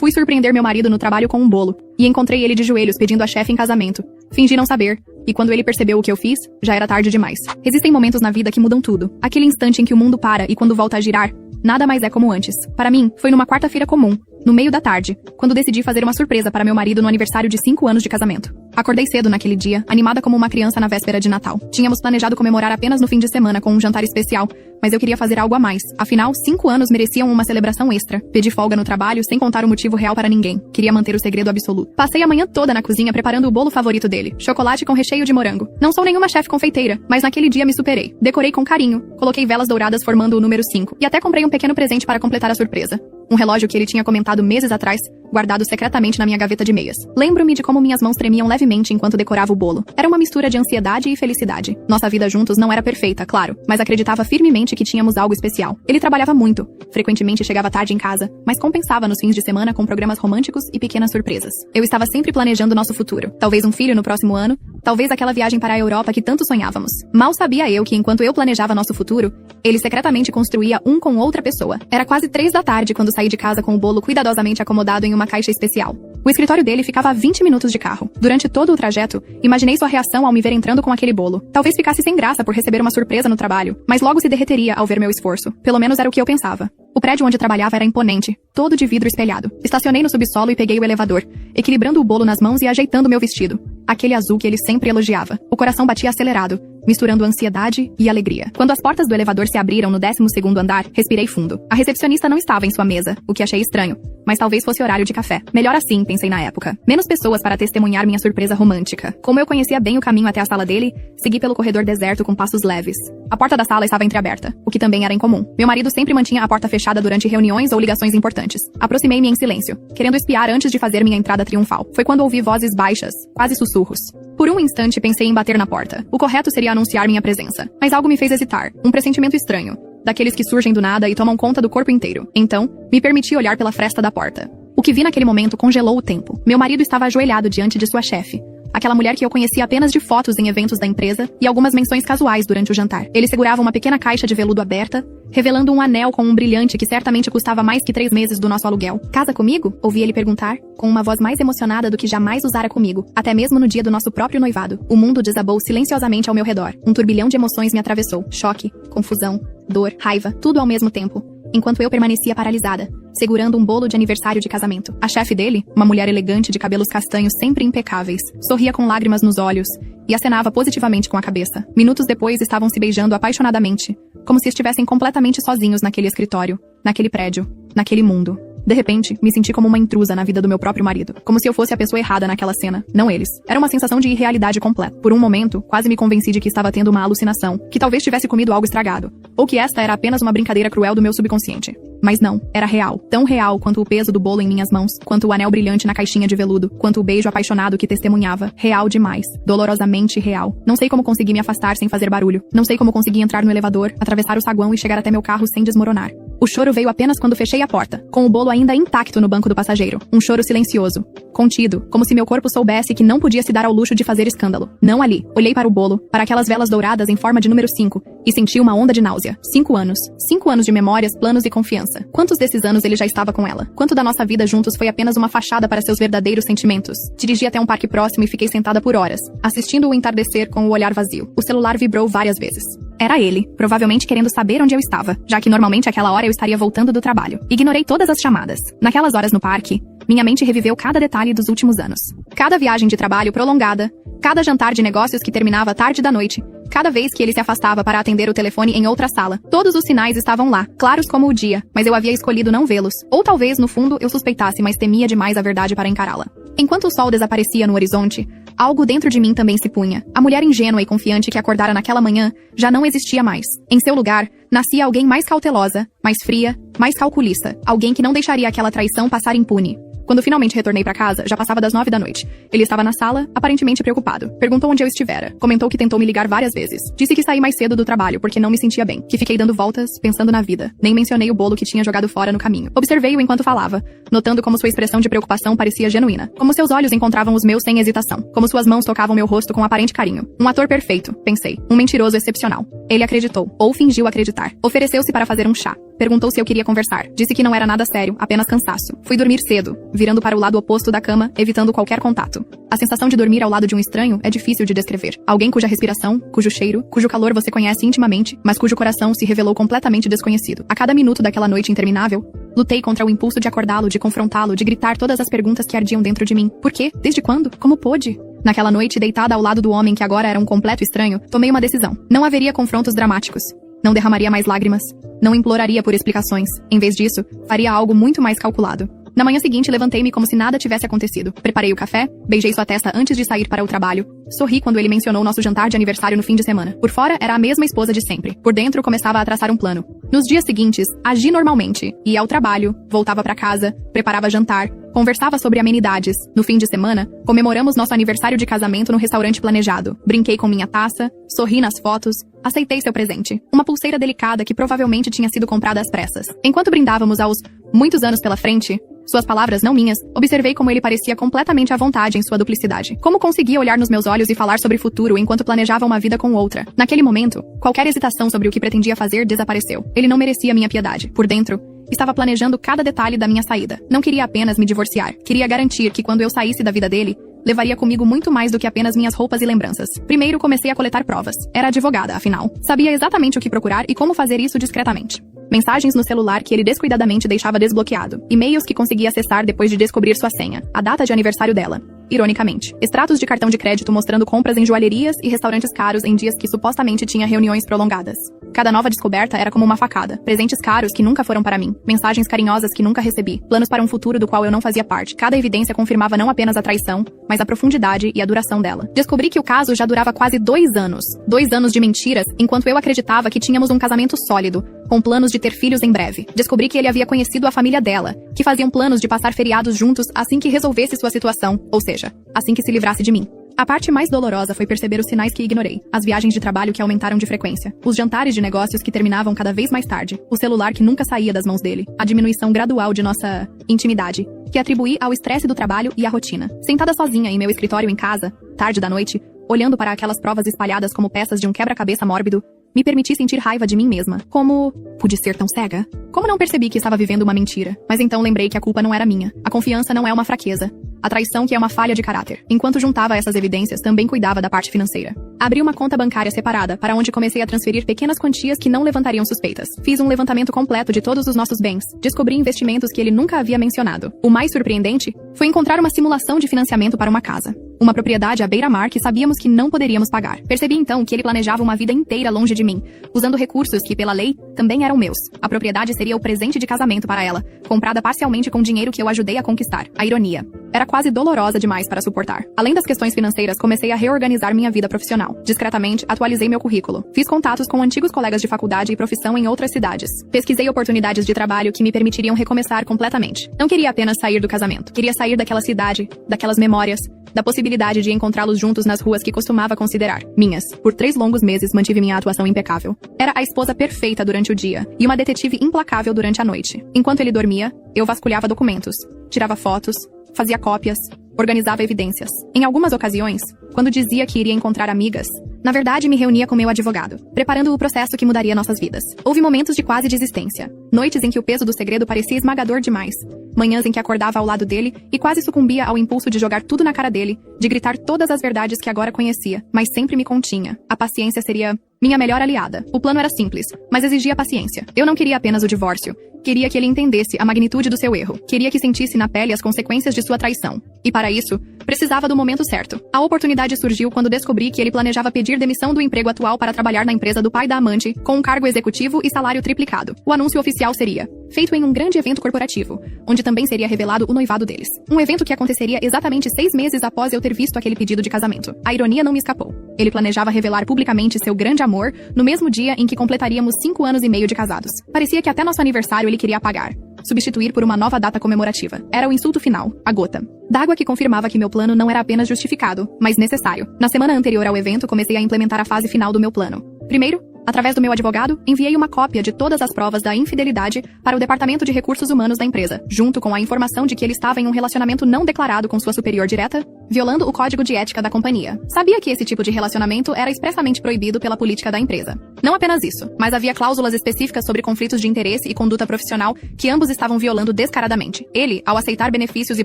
Fui surpreender meu marido no trabalho com um bolo, e encontrei ele de joelhos pedindo a chefe em casamento. Fingi não saber, e quando ele percebeu o que eu fiz, já era tarde demais. Existem momentos na vida que mudam tudo. Aquele instante em que o mundo para e quando volta a girar, nada mais é como antes. Para mim, foi numa quarta-feira comum, no meio da tarde, quando decidi fazer uma surpresa para meu marido no aniversário de 5 anos de casamento. Acordei cedo naquele dia, animada como uma criança na véspera de Natal. Tínhamos planejado comemorar apenas no fim de semana com um jantar especial, mas eu queria fazer algo a mais. Afinal, 5 anos mereciam uma celebração extra. Pedi folga no trabalho sem contar o motivo real para ninguém. Queria manter o segredo absoluto. Passei a manhã toda na cozinha preparando o bolo favorito dele, chocolate com recheio de morango. Não sou nenhuma chefe confeiteira, mas naquele dia me superei. Decorei com carinho, coloquei velas douradas formando o número 5, e até comprei um pequeno presente para completar a surpresa. Um relógio que ele tinha comentado meses atrás, guardado secretamente na minha gaveta de meias. Lembro-me de como minhas mãos tremiam levemente enquanto decorava o bolo. Era uma mistura de ansiedade e felicidade. Nossa vida juntos não era perfeita, claro, mas acreditava firmemente que tínhamos algo especial. Ele trabalhava muito, frequentemente chegava tarde em casa, mas compensava nos fins de semana com programas românticos e pequenas surpresas. Eu estava sempre planejando nosso futuro. Talvez um filho no próximo ano, talvez aquela viagem para a Europa que tanto sonhávamos. Mal sabia eu que enquanto eu planejava nosso futuro, ele secretamente construía um com outra pessoa. Era quase 3 da tarde quando saí de casa com o bolo cuidadosamente acomodado em uma caixa especial. O escritório dele ficava a 20 minutos de carro. Durante todo o trajeto, imaginei sua reação ao me ver entrando com aquele bolo. Talvez ficasse sem graça por receber uma surpresa no trabalho, mas logo se derreteria ao ver meu esforço. Pelo menos era o que eu pensava. O prédio onde trabalhava era imponente, todo de vidro espelhado. Estacionei no subsolo e peguei o elevador, equilibrando o bolo nas mãos e ajeitando meu vestido. Aquele azul que ele sempre elogiava. O coração batia acelerado, misturando ansiedade e alegria. Quando as portas do elevador se abriram no 12º andar, respirei fundo. A recepcionista não estava em sua mesa, o que achei estranho, mas talvez fosse horário de café. Melhor assim, pensei na época. Menos pessoas para testemunhar minha surpresa romântica. Como eu conhecia bem o caminho até a sala dele, segui pelo corredor deserto com passos leves. A porta da sala estava entreaberta, o que também era incomum. Meu marido sempre mantinha a porta fechada durante reuniões ou ligações importantes. Aproximei-me em silêncio, querendo espiar antes de fazer minha entrada triunfal. Foi quando ouvi vozes baixas, quase sussurros. Por um instante pensei em bater na porta. O correto seria anunciar minha presença. Mas algo me fez hesitar. Um pressentimento estranho. Daqueles que surgem do nada e tomam conta do corpo inteiro. Então, me permiti olhar pela fresta da porta. O que vi naquele momento congelou o tempo. Meu marido estava ajoelhado diante de sua chefe. Aquela mulher que eu conhecia apenas de fotos em eventos da empresa e algumas menções casuais durante o jantar. Ele segurava uma pequena caixa de veludo aberta, revelando um anel com um brilhante que certamente custava mais que 3 meses do nosso aluguel. Casa comigo? Ouvi ele perguntar, com uma voz mais emocionada do que jamais usara comigo, até mesmo no dia do nosso próprio noivado. O mundo desabou silenciosamente ao meu redor. Um turbilhão de emoções me atravessou. Choque, confusão, dor, raiva, tudo ao mesmo tempo. Enquanto eu permanecia paralisada, segurando um bolo de aniversário de casamento. A chefe dele, uma mulher elegante de cabelos castanhos sempre impecáveis, sorria com lágrimas nos olhos e acenava positivamente com a cabeça. Minutos depois estavam se beijando apaixonadamente, como se estivessem completamente sozinhos naquele escritório, naquele prédio, naquele mundo. De repente, me senti como uma intrusa na vida do meu próprio marido. Como se eu fosse a pessoa errada naquela cena, não eles. Era uma sensação de irrealidade completa. Por um momento, quase me convenci de que estava tendo uma alucinação, que talvez tivesse comido algo estragado, ou que esta era apenas uma brincadeira cruel do meu subconsciente. Mas não, era real. Tão real quanto o peso do bolo em minhas mãos, quanto o anel brilhante na caixinha de veludo, quanto o beijo apaixonado que testemunhava. Real demais. Dolorosamente real. Não sei como consegui me afastar sem fazer barulho. Não sei como consegui entrar no elevador, atravessar o saguão e chegar até meu carro sem desmoronar. O choro veio apenas quando fechei a porta, com o bolo ainda intacto no banco do passageiro. Um choro silencioso, contido, como se meu corpo soubesse que não podia se dar ao luxo de fazer escândalo. Não ali. Olhei para o bolo, para aquelas velas douradas em forma de número 5, e senti uma onda de náusea. 5 anos. 5 anos de memórias, planos e confiança. Quantos desses anos ele já estava com ela? Quanto da nossa vida juntos foi apenas uma fachada para seus verdadeiros sentimentos? Dirigi até um parque próximo e fiquei sentada por horas, assistindo o entardecer com o olhar vazio. O celular vibrou várias vezes. Era ele, provavelmente querendo saber onde eu estava, já que normalmente àquela hora eu estaria voltando do trabalho. Ignorei todas as chamadas. Naquelas horas no parque, minha mente reviveu cada detalhe dos últimos anos. Cada viagem de trabalho prolongada, cada jantar de negócios que terminava tarde da noite, cada vez que ele se afastava para atender o telefone em outra sala. Todos os sinais estavam lá, claros como o dia, mas eu havia escolhido não vê-los. Ou talvez, no fundo, eu suspeitasse, mas temia demais a verdade para encará-la. Enquanto o sol desaparecia no horizonte, algo dentro de mim também se punha. A mulher ingênua e confiante que acordara naquela manhã já não existia mais. Em seu lugar, nascia alguém mais cautelosa, mais fria, mais calculista. Alguém que não deixaria aquela traição passar impune. Quando finalmente retornei para casa, já passava das 9 da noite. Ele estava na sala, aparentemente preocupado. Perguntou onde eu estivera. Comentou que tentou me ligar várias vezes. Disse que saí mais cedo do trabalho porque não me sentia bem. Que fiquei dando voltas, pensando na vida. Nem mencionei o bolo que tinha jogado fora no caminho. Observei-o enquanto falava, notando como sua expressão de preocupação parecia genuína. Como seus olhos encontravam os meus sem hesitação. Como suas mãos tocavam meu rosto com aparente carinho. Um ator perfeito, pensei. Um mentiroso excepcional. Ele acreditou, ou fingiu acreditar. Ofereceu-se para fazer um chá. Perguntou se eu queria conversar. Disse que não era nada sério, apenas cansaço. Fui dormir cedo, virando para o lado oposto da cama, evitando qualquer contato. A sensação de dormir ao lado de um estranho é difícil de descrever. Alguém cuja respiração, cujo cheiro, cujo calor você conhece intimamente, mas cujo coração se revelou completamente desconhecido. A cada minuto daquela noite interminável, lutei contra o impulso de acordá-lo, de confrontá-lo, de gritar todas as perguntas que ardiam dentro de mim. Por quê? Desde quando? Como pôde? Naquela noite, deitada ao lado do homem que agora era um completo estranho, tomei uma decisão. Não haveria confrontos dramáticos. Não derramaria mais lágrimas. Não imploraria por explicações. Em vez disso, faria algo muito mais calculado. Na manhã seguinte, levantei-me como se nada tivesse acontecido. Preparei o café, beijei sua testa antes de sair para o trabalho. Sorri quando ele mencionou nosso jantar de aniversário no fim de semana. Por fora, era a mesma esposa de sempre. Por dentro, começava a traçar um plano. Nos dias seguintes, agi normalmente. Ia ao trabalho, voltava para casa, preparava jantar, conversava sobre amenidades. No fim de semana, comemoramos nosso aniversário de casamento no restaurante planejado. Brinquei com minha taça, sorri nas fotos, aceitei seu presente. Uma pulseira delicada que provavelmente tinha sido comprada às pressas. Enquanto brindávamos aos muitos anos pela frente, suas palavras não minhas, observei como ele parecia completamente à vontade em sua duplicidade. Como conseguia olhar nos meus olhos e falar sobre o futuro enquanto planejava uma vida com outra. Naquele momento, qualquer hesitação sobre o que pretendia fazer desapareceu. Ele não merecia minha piedade. Por dentro, estava planejando cada detalhe da minha saída. Não queria apenas me divorciar. Queria garantir que quando eu saísse da vida dele, levaria comigo muito mais do que apenas minhas roupas e lembranças. Primeiro comecei a coletar provas. Era advogada, afinal. Sabia exatamente o que procurar e como fazer isso discretamente. Mensagens no celular que ele descuidadamente deixava desbloqueado. E-mails que conseguia acessar depois de descobrir sua senha. A data de aniversário dela. Ironicamente, extratos de cartão de crédito mostrando compras em joalherias e restaurantes caros em dias que supostamente tinha reuniões prolongadas. Cada nova descoberta era como uma facada. Presentes caros que nunca foram para mim. Mensagens carinhosas que nunca recebi. Planos para um futuro do qual eu não fazia parte. Cada evidência confirmava não apenas a traição, mas a profundidade e a duração dela. Descobri que o caso já durava quase 2 anos. 2 anos de mentiras, enquanto eu acreditava que tínhamos um casamento sólido, com planos de ter filhos em breve. Descobri que ele havia conhecido a família dela, que faziam planos de passar feriados juntos assim que resolvesse sua situação, ou seja, assim que se livrasse de mim. A parte mais dolorosa foi perceber os sinais que ignorei. As viagens de trabalho que aumentaram de frequência. Os jantares de negócios que terminavam cada vez mais tarde. O celular que nunca saía das mãos dele. A diminuição gradual de nossa intimidade, que atribuí ao estresse do trabalho e à rotina. Sentada sozinha em meu escritório em casa, tarde da noite, olhando para aquelas provas espalhadas como peças de um quebra-cabeça mórbido, me permiti sentir raiva de mim mesma. Como pude ser tão cega? Como não percebi que estava vivendo uma mentira? Mas então lembrei que a culpa não era minha. A confiança não é uma fraqueza. A traição que é uma falha de caráter. Enquanto juntava essas evidências, também cuidava da parte financeira. Abri uma conta bancária separada, para onde comecei a transferir pequenas quantias que não levantariam suspeitas. Fiz um levantamento completo de todos os nossos bens. Descobri investimentos que ele nunca havia mencionado. O mais surpreendente foi encontrar uma simulação de financiamento para uma casa. Uma propriedade à beira-mar que sabíamos que não poderíamos pagar. Percebi então que ele planejava uma vida inteira longe de mim, usando recursos que, pela lei, também eram meus. A propriedade seria o presente de casamento para ela, comprada parcialmente com dinheiro que eu ajudei a conquistar. A ironia era quase dolorosa demais para suportar. Além das questões financeiras, comecei a reorganizar minha vida profissional. Discretamente, atualizei meu currículo. Fiz contatos com antigos colegas de faculdade e profissão em outras cidades. Pesquisei oportunidades de trabalho que me permitiriam recomeçar completamente. Não queria apenas sair do casamento. Queria sair daquela cidade, daquelas memórias, da possibilidade de encontrá-los juntos nas ruas que costumava considerar minhas. Por 3 longos meses mantive minha atuação impecável. Era a esposa perfeita durante o dia e uma detetive implacável durante a noite. Enquanto ele dormia, eu vasculhava documentos, tirava fotos, fazia cópias, organizava evidências. Em algumas ocasiões, quando dizia que iria encontrar amigas, na verdade me reunia com meu advogado, preparando o processo que mudaria nossas vidas. Houve momentos de quase desistência. Noites em que o peso do segredo parecia esmagador demais. Manhãs em que acordava ao lado dele e quase sucumbia ao impulso de jogar tudo na cara dele, de gritar todas as verdades que agora conhecia, mas sempre me continha. A paciência seria minha melhor aliada. O plano era simples, mas exigia paciência. Eu não queria apenas o divórcio. Queria que ele entendesse a magnitude do seu erro. Queria que sentisse na pele as consequências de sua traição. E para isso, precisava do momento certo. A oportunidade surgiu quando descobri que ele planejava pedir demissão do emprego atual para trabalhar na empresa do pai da amante, com um cargo executivo e salário triplicado. O anúncio oficial seria feito em um grande evento corporativo, onde também seria revelado o noivado deles. Um evento que aconteceria exatamente 6 meses após eu ter visto aquele pedido de casamento. A ironia não me escapou. Ele planejava revelar publicamente seu grande amor no mesmo dia em que completaríamos 5 anos e meio de casados. Parecia que até nosso aniversário ele queria apagar, substituir por uma nova data comemorativa. Era o insulto final, a gota d'água que confirmava que meu plano não era apenas justificado, mas necessário. Na semana anterior ao evento, comecei a implementar a fase final do meu plano. Primeiro, Através do meu advogado, enviei uma cópia de todas as provas da infidelidade para o Departamento de Recursos Humanos da empresa, junto com a informação de que ele estava em um relacionamento não declarado com sua superior direta, violando o código de ética da companhia. Sabia que esse tipo de relacionamento era expressamente proibido pela política da empresa. Não apenas isso, mas havia cláusulas específicas sobre conflitos de interesse e conduta profissional que ambos estavam violando descaradamente. Ele, ao aceitar benefícios e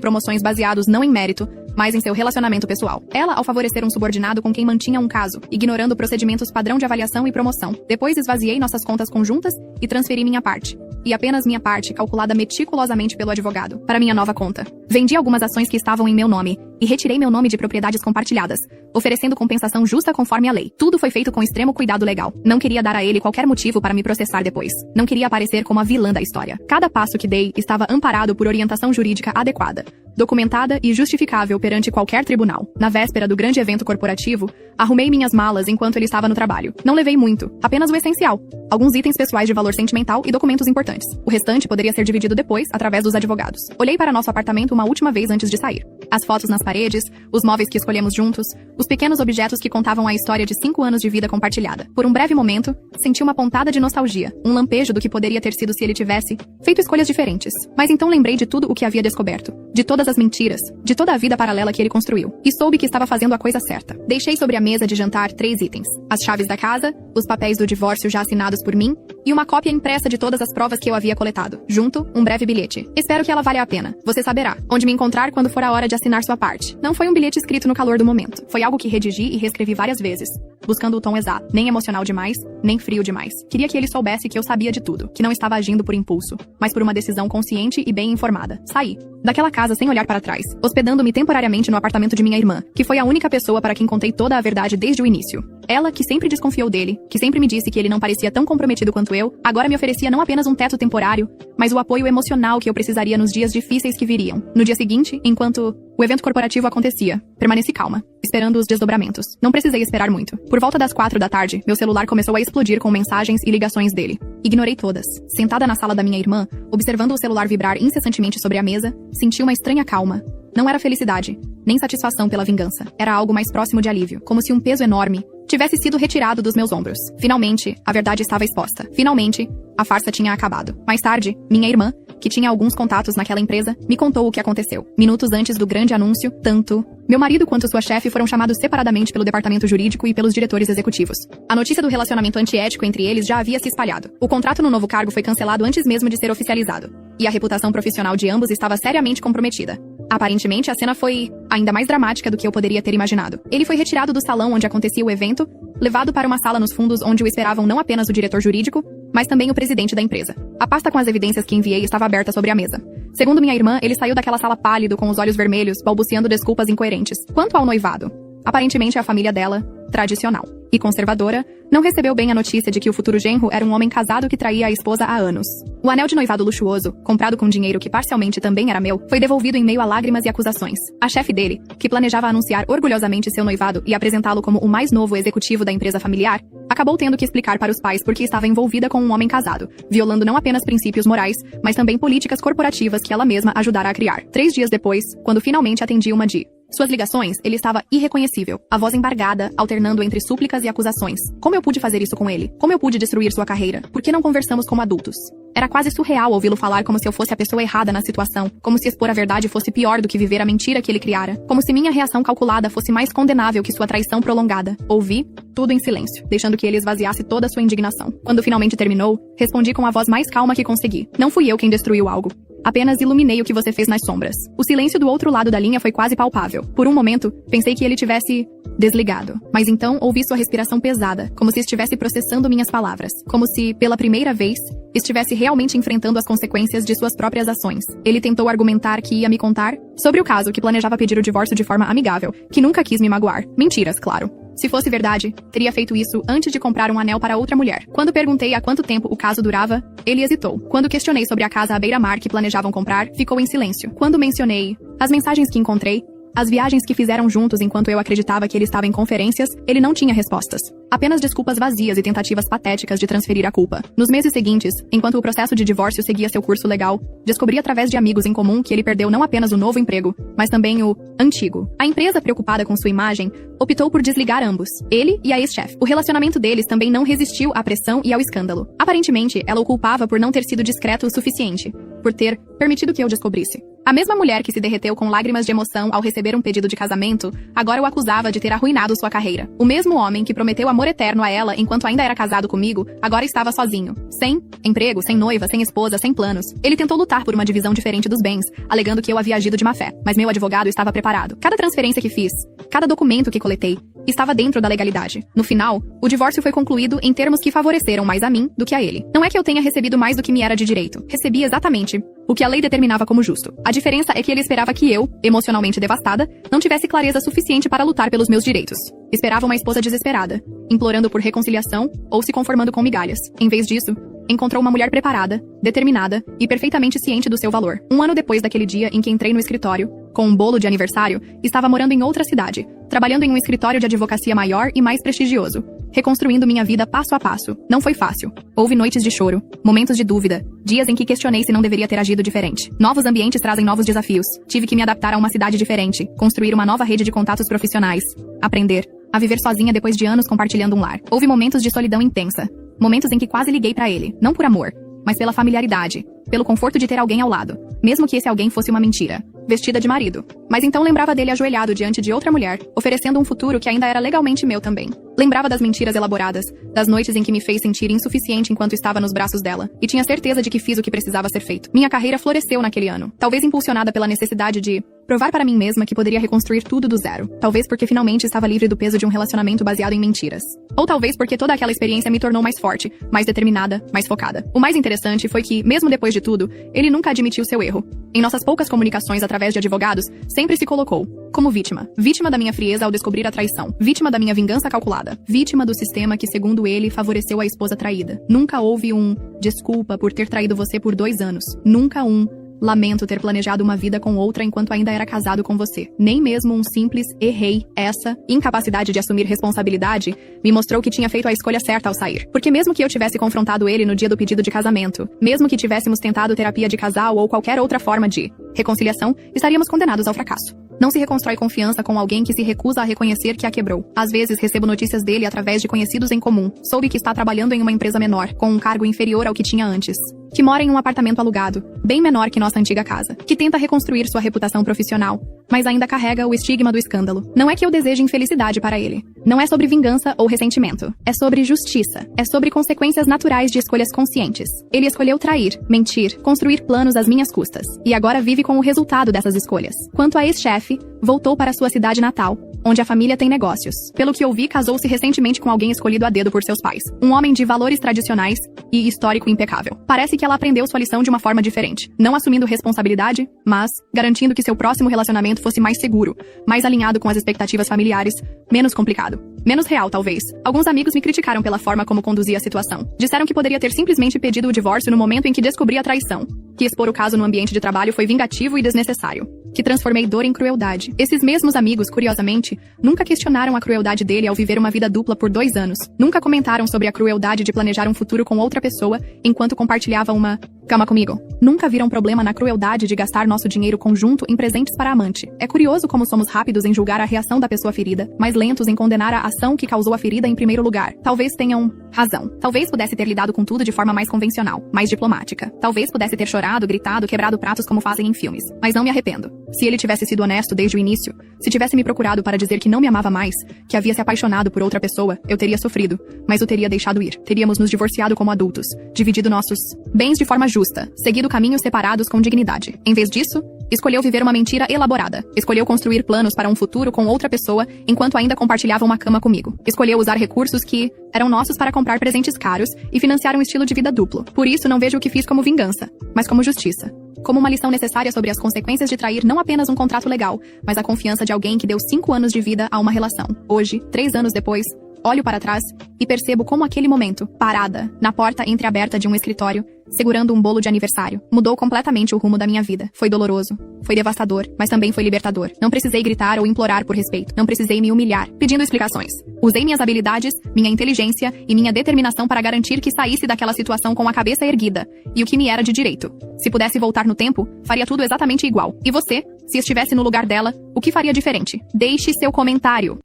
promoções baseados não em mérito, mas em seu relacionamento pessoal. Ela, ao favorecer um subordinado com quem mantinha um caso, ignorando procedimentos padrão de avaliação e promoção. Depois esvaziei nossas contas conjuntas e transferi minha parte. E apenas minha parte, calculada meticulosamente pelo advogado, para minha nova conta. Vendi algumas ações que estavam em meu nome e retirei meu nome de propriedades compartilhadas, oferecendo compensação justa conforme a lei. Tudo foi feito com extremo cuidado legal. Não queria dar a ele qualquer motivo para me processar depois. Não queria aparecer como a vilã da história. Cada passo que dei estava amparado por orientação jurídica adequada, documentada e justificável perante qualquer tribunal. Na véspera do grande evento corporativo, arrumei minhas malas enquanto ele estava no trabalho. Não levei muito, apenas o essencial. Alguns itens pessoais de valor sentimental e documentos importantes. O restante poderia ser dividido depois, através dos advogados. Olhei para nosso apartamento uma última vez antes de sair. As fotos nas paredes, os móveis que escolhemos juntos, os pequenos objetos que contavam a história de 5 anos de vida compartilhada. Por um breve momento, senti uma pontada de nostalgia, um lampejo do que poderia ter sido se ele tivesse feito escolhas diferentes. Mas então lembrei de tudo o que havia descoberto, de todas as mentiras, de toda a vida paralela que ele construiu, e soube que estava fazendo a coisa certa. Deixei sobre a mesa de jantar 3 itens: as chaves da casa, os papéis do divórcio já assinados por mim, e uma cópia impressa de todas as provas que eu havia coletado. Junto, um breve bilhete. Espero que ela valha a pena. Você saberá onde me encontrar quando for a hora de assinar sua parte. Não foi um bilhete escrito no calor do momento. Foi algo que redigi e reescrevi várias vezes, buscando o tom exato, nem emocional demais, nem frio demais. Queria que ele soubesse que eu sabia de tudo, que não estava agindo por impulso, mas por uma decisão consciente e bem informada. Saí daquela casa sem olhar para trás, hospedando-me temporariamente no apartamento de minha irmã, que foi a única pessoa para quem contei toda a verdade desde o início. Ela, que sempre desconfiou dele, que sempre me disse que ele não parecia tão comprometido quanto eu, agora me oferecia não apenas um teto temporário, mas o apoio emocional que eu precisaria nos dias difíceis que viriam. No dia seguinte, enquanto o evento corporativo acontecia, permaneci calma, esperando os desdobramentos. Não precisei esperar muito. Por volta das 4 da tarde, meu celular começou a explodir com mensagens e ligações dele. Ignorei todas. Sentada na sala da minha irmã, observando o celular vibrar incessantemente sobre a mesa, senti uma estranha calma. Não era felicidade, nem satisfação pela vingança. Era algo mais próximo de alívio, como se um peso enorme tivesse sido retirado dos meus ombros. Finalmente, a verdade estava exposta. Finalmente, a farsa tinha acabado. Mais tarde, minha irmã, que tinha alguns contatos naquela empresa, me contou o que aconteceu. Minutos antes do grande anúncio, tanto meu marido quanto sua chefe foram chamados separadamente pelo departamento jurídico e pelos diretores executivos. A notícia do relacionamento antiético entre eles já havia se espalhado. O contrato no novo cargo foi cancelado antes mesmo de ser oficializado, e a reputação profissional de ambos estava seriamente comprometida. Aparentemente, a cena foi ainda mais dramática do que eu poderia ter imaginado. Ele foi retirado do salão onde acontecia o evento, levado para uma sala nos fundos onde o esperavam não apenas o diretor jurídico, mas também o presidente da empresa. A pasta com as evidências que enviei estava aberta sobre a mesa. Segundo minha irmã, ele saiu daquela sala pálido, com os olhos vermelhos, balbuciando desculpas incoerentes. Quanto ao noivado, aparentemente a família dela, tradicional e conservadora, não recebeu bem a notícia de que o futuro genro era um homem casado que traía a esposa há anos. O anel de noivado luxuoso, comprado com dinheiro que parcialmente também era meu, foi devolvido em meio a lágrimas e acusações. A chefe dele, que planejava anunciar orgulhosamente seu noivado e apresentá-lo como o mais novo executivo da empresa familiar, acabou tendo que explicar para os pais por que estava envolvida com um homem casado, violando não apenas princípios morais, mas também políticas corporativas que ela mesma ajudara a criar. 3 dias depois, quando finalmente atendi uma de suas ligações, ele estava irreconhecível, a voz embargada, alternando entre súplicas e acusações. Como eu pude fazer isso com ele? Como eu pude destruir sua carreira? Por que não conversamos como adultos? Era quase surreal ouvi-lo falar como se eu fosse a pessoa errada na situação, como se expor a verdade fosse pior do que viver a mentira que ele criara, como se minha reação calculada fosse mais condenável que sua traição prolongada. Ouvi tudo em silêncio, deixando que ele esvaziasse toda a sua indignação. Quando finalmente terminou, respondi com a voz mais calma que consegui. Não fui eu quem destruiu algo. Apenas iluminei o que você fez nas sombras. O silêncio do outro lado da linha foi quase palpável. Por um momento, pensei que ele tivesse desligado. Mas então ouvi sua respiração pesada, como se estivesse processando minhas palavras. Como se, pela primeira vez, estivesse realmente enfrentando as consequências de suas próprias ações. Ele tentou argumentar que ia me contar sobre o caso, que planejava pedir o divórcio de forma amigável, que nunca quis me magoar. Mentiras, claro. Se fosse verdade, teria feito isso antes de comprar um anel para outra mulher. Quando perguntei há quanto tempo o caso durava, ele hesitou. Quando questionei sobre a casa à beira-mar que planejavam comprar, ficou em silêncio. Quando mencionei as mensagens que encontrei, as viagens que fizeram juntos enquanto eu acreditava que ele estava em conferências, ele não tinha respostas. Apenas desculpas vazias e tentativas patéticas de transferir a culpa. Nos meses seguintes, enquanto o processo de divórcio seguia seu curso legal, descobri através de amigos em comum que ele perdeu não apenas o novo emprego, mas também o antigo. A empresa, preocupada com sua imagem, optou por desligar ambos, ele e a ex-chefe. O relacionamento deles também não resistiu à pressão e ao escândalo. Aparentemente, ela o culpava por não ter sido discreto o suficiente, por ter permitido que eu descobrisse. A mesma mulher que se derreteu com lágrimas de emoção ao receber um pedido de casamento, agora o acusava de ter arruinado sua carreira. O mesmo homem que prometeu amor eterno a ela enquanto ainda era casado comigo, agora estava sozinho. Sem emprego, sem noiva, sem esposa, sem planos. Ele tentou lutar por uma divisão diferente dos bens, alegando que eu havia agido de má fé. Mas meu advogado estava preparado. Cada transferência que fiz, cada documento que coletei, estava dentro da legalidade. No final, o divórcio foi concluído em termos que favoreceram mais a mim do que a ele. Não é que eu tenha recebido mais do que me era de direito. Recebi exatamente o que a lei determinava como justo. A diferença é que ele esperava que eu, emocionalmente devastada, não tivesse clareza suficiente para lutar pelos meus direitos. Esperava uma esposa desesperada, implorando por reconciliação ou se conformando com migalhas. Em vez disso, encontrou uma mulher preparada, determinada e perfeitamente ciente do seu valor. Um ano depois daquele dia em que entrei no escritório, com um bolo de aniversário, estava morando em outra cidade, trabalhando em um escritório de advocacia maior e mais prestigioso, reconstruindo minha vida passo a passo. Não foi fácil. Houve noites de choro, momentos de dúvida, dias em que questionei se não deveria ter agido diferente. Novos ambientes trazem novos desafios. Tive que me adaptar a uma cidade diferente, construir uma nova rede de contatos profissionais, aprender a viver sozinha depois de anos compartilhando um lar. Houve momentos de solidão intensa, momentos em que quase liguei pra ele, não por amor, mas pela familiaridade, pelo conforto de ter alguém ao lado, mesmo que esse alguém fosse uma mentira, vestida de marido. Mas então lembrava dele ajoelhado diante de outra mulher, oferecendo um futuro que ainda era legalmente meu também. Lembrava das mentiras elaboradas, das noites em que me fez sentir insuficiente enquanto estava nos braços dela, e tinha certeza de que fiz o que precisava ser feito. Minha carreira floresceu naquele ano, talvez impulsionada pela necessidade de provar para mim mesma que poderia reconstruir tudo do zero. Talvez porque finalmente estava livre do peso de um relacionamento baseado em mentiras. Ou talvez porque toda aquela experiência me tornou mais forte, mais determinada, mais focada. O mais interessante foi que, mesmo depois de tudo, ele nunca admitiu seu erro. Em nossas poucas comunicações através de advogados, sempre se colocou como vítima. Vítima da minha frieza ao descobrir a traição. Vítima da minha vingança calculada. Vítima do sistema que, segundo ele, favoreceu a esposa traída. Nunca houve um desculpa por ter traído você por 2 anos. Nunca um lamento ter planejado uma vida com outra enquanto ainda era casado com você. Nem mesmo um simples errei. Essa incapacidade de assumir responsabilidade me mostrou que tinha feito a escolha certa ao sair. Porque mesmo que eu tivesse confrontado ele no dia do pedido de casamento, mesmo que tivéssemos tentado terapia de casal ou qualquer outra forma de reconciliação, estaríamos condenados ao fracasso. Não se reconstrói confiança com alguém que se recusa a reconhecer que a quebrou. Às vezes recebo notícias dele através de conhecidos em comum. Soube que está trabalhando em uma empresa menor, com um cargo inferior ao que tinha antes. Que mora em um apartamento alugado, bem menor que nossa antiga casa. Que tenta reconstruir sua reputação profissional, mas ainda carrega o estigma do escândalo. Não é que eu deseje infelicidade para ele. Não é sobre vingança ou ressentimento. É sobre justiça. É sobre consequências naturais de escolhas conscientes. Ele escolheu trair, mentir, construir planos às minhas custas. E agora vive com o resultado dessas escolhas. Quanto a ex-chefe, voltou para sua cidade natal, onde a família tem negócios. Pelo que ouvi, casou-se recentemente com alguém escolhido a dedo por seus pais. Um homem de valores tradicionais e histórico impecável. Parece que ela aprendeu sua lição de uma forma diferente. Não assumindo responsabilidade, mas garantindo que seu próximo relacionamento fosse mais seguro, mais alinhado com as expectativas familiares, menos complicado. Menos real, talvez. Alguns amigos me criticaram pela forma como conduzia a situação. Disseram que poderia ter simplesmente pedido o divórcio no momento em que descobri a traição. Que expor o caso no ambiente de trabalho foi vingativo e desnecessário. Que transformei dor em crueldade. Esses mesmos amigos, curiosamente, nunca questionaram a crueldade dele ao viver uma vida dupla por 2 anos. Nunca comentaram sobre a crueldade de planejar um futuro com outra pessoa enquanto compartilhava uma cama comigo. Nunca viram problema na crueldade de gastar nosso dinheiro conjunto em presentes para a amante. É curioso como somos rápidos em julgar a reação da pessoa ferida, mas lentos em condenar a ação que causou a ferida em primeiro lugar. Talvez tenham razão. Talvez pudesse ter lidado com tudo de forma mais convencional, mais diplomática. Talvez pudesse ter chorado, gritado, quebrado pratos como fazem em filmes. Mas não me arrependo. Se ele tivesse sido honesto desde o início, se tivesse me procurado para dizer que não me amava mais, que havia se apaixonado por outra pessoa, eu teria sofrido, mas o teria deixado ir. Teríamos nos divorciado como adultos, dividido nossos bens de forma justa, seguido caminhos separados com dignidade. Em vez disso, escolheu viver uma mentira elaborada. Escolheu construir planos para um futuro com outra pessoa enquanto ainda compartilhava uma cama comigo. Escolheu usar recursos que eram nossos para comprar presentes caros e financiar um estilo de vida duplo. Por isso, não vejo o que fiz como vingança, mas como justiça. Como uma lição necessária sobre as consequências de trair não apenas um contrato legal, mas a confiança de alguém que deu 5 anos de vida a uma relação. Hoje, 3 anos depois, olho para trás e percebo como aquele momento, parada, na porta entreaberta de um escritório, segurando um bolo de aniversário. Mudou completamente o rumo da minha vida. Foi doloroso. Foi devastador, mas também foi libertador. Não precisei gritar ou implorar por respeito. Não precisei me humilhar, pedindo explicações. Usei minhas habilidades, minha inteligência e minha determinação para garantir que saísse daquela situação com a cabeça erguida, e o que me era de direito. Se pudesse voltar no tempo, faria tudo exatamente igual. E você, se estivesse no lugar dela, o que faria diferente? Deixe seu comentário.